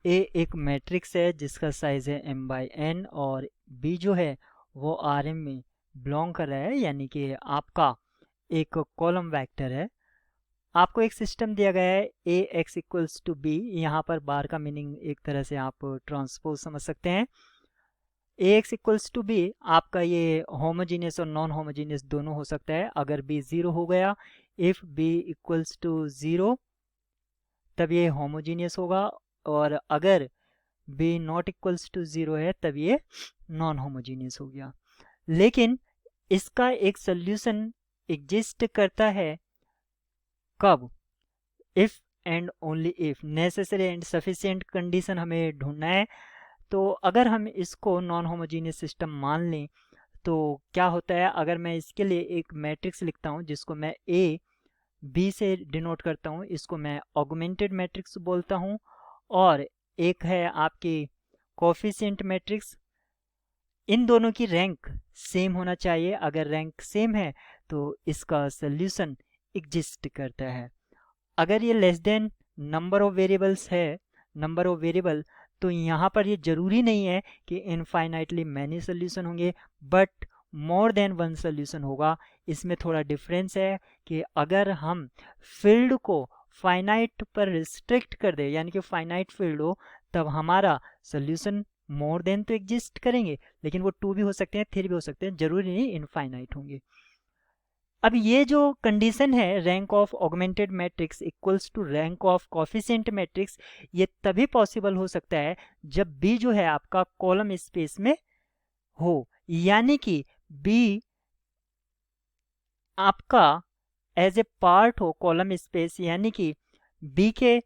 ए एक मैट्रिक्स है जिसका साइज है m/n और बी जो है वो Rm में बिलोंग कर रहा है, यानी कि आपका एक कॉलम वेक्टर है। आपको एक सिस्टम दिया गया है ए एक्स इक्वल्स टू बी। यहाँ पर बार का मीनिंग एक तरह से आप ट्रांसपोज समझ सकते हैं। ए एक्स इक्वल्स टू बी आपका ये होमोजीनियस और नॉन होमोजीनियस दोनों हो सकता है। अगर बी ज़ीरो हो गया, if B equals to zero, तब ये होमोजीनियस होगा, और अगर B not equals to zero है तब ये नॉन होमोजीनियस हो गया। लेकिन इसका एक सोल्यूशन एग्जिस्ट करता है कब? If and only if necessary and sufficient condition हमें ढूंढना है। तो अगर हम इसको नॉन होमोजीनियस सिस्टम मान लें तो क्या होता है, अगर मैं इसके लिए एक मैट्रिक्स लिखता हूँ जिसको मैं ए बी से डिनोट करता हूँ, इसको मैं ऑगमेंटेड मैट्रिक्स बोलता हूँ। और एक है आपकी कोफिशिएंट मैट्रिक्स। इन दोनों की रैंक सेम होना चाहिए। अगर रैंक सेम है तो इसका सल्यूशन एग्जिस्ट करता है। अगर ये less than number of variables है, नंबर ऑफ वेरिएबल, तो यहाँ पर ये जरूरी नहीं है कि इनफाइनाइटली मैनी सोल्यूशन होंगे, but more than one solution होगा। इसमें थोड़ा डिफरेंस है कि अगर हम फील्ड को फाइनाइट पर रिस्ट्रिक्ट कर दे, यानी कि फाइनाइट फील्ड हो, तब हमारा सोल्यूशन मोर देन तो एग्जिस्ट करेंगे, लेकिन वो 2 भी हो सकते हैं, 3 भी हो सकते हैं, जरूरी नहीं इनफाइनाइट होंगे। अब ये जो कंडीशन है rank of augmented matrix equals to rank of coefficient matrix, ये तभी पॉसिबल हो सकता है जब बी जो है आपका कॉलम स्पेस में हो, यानी कि बी आपका एज ए पार्ट हो कॉलम स्पेस, यानी कि बी के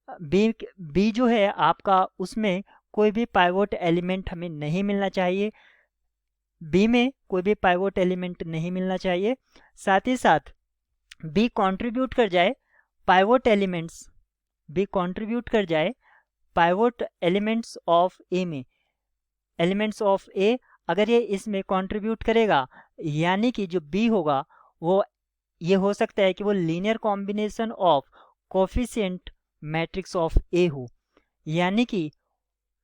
बी बी जो है आपका उसमें कोई भी पाइवोट एलिमेंट हमें नहीं मिलना चाहिए, बी में कोई भी पाइवोट एलिमेंट नहीं मिलना चाहिए। साथ ही साथ बी कंट्रीब्यूट कर जाए पाइवोट एलिमेंट्स, बी कंट्रीब्यूट कर जाए पाइवोट एलिमेंट्स ऑफ ए में, एलिमेंट्स ऑफ ए अगर ये इसमें कंट्रीब्यूट करेगा, यानी कि जो बी होगा वो ये हो सकता है कि वो linear combination of coefficient matrix of A हो, यानी कि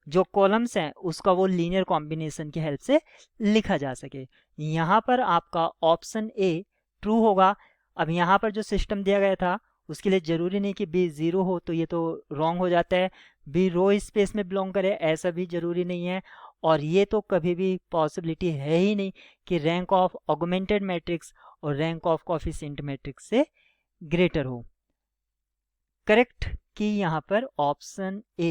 जो कॉलम्स हैं उसका वो लीनियर कॉम्बिनेशन की हेल्प से लिखा जा सके। यहाँ पर आपका ऑप्शन ए ट्रू होगा। अब यहाँ पर जो सिस्टम दिया गया था उसके लिए जरूरी नहीं कि बी ज़ीरो हो, तो ये तो रॉन्ग हो जाता है। बी रो स्पेस में बिलोंग करे ऐसा भी जरूरी नहीं है, और ये तो कभी भी पॉसिबिलिटी है ही नहीं कि रैंक ऑफ ऑगमेंटेड मैट्रिक्स और रैंक ऑफ कोफिशिएंट मैट्रिक्स से ग्रेटर हो। करेक्ट कि यहाँ पर ऑप्शन ए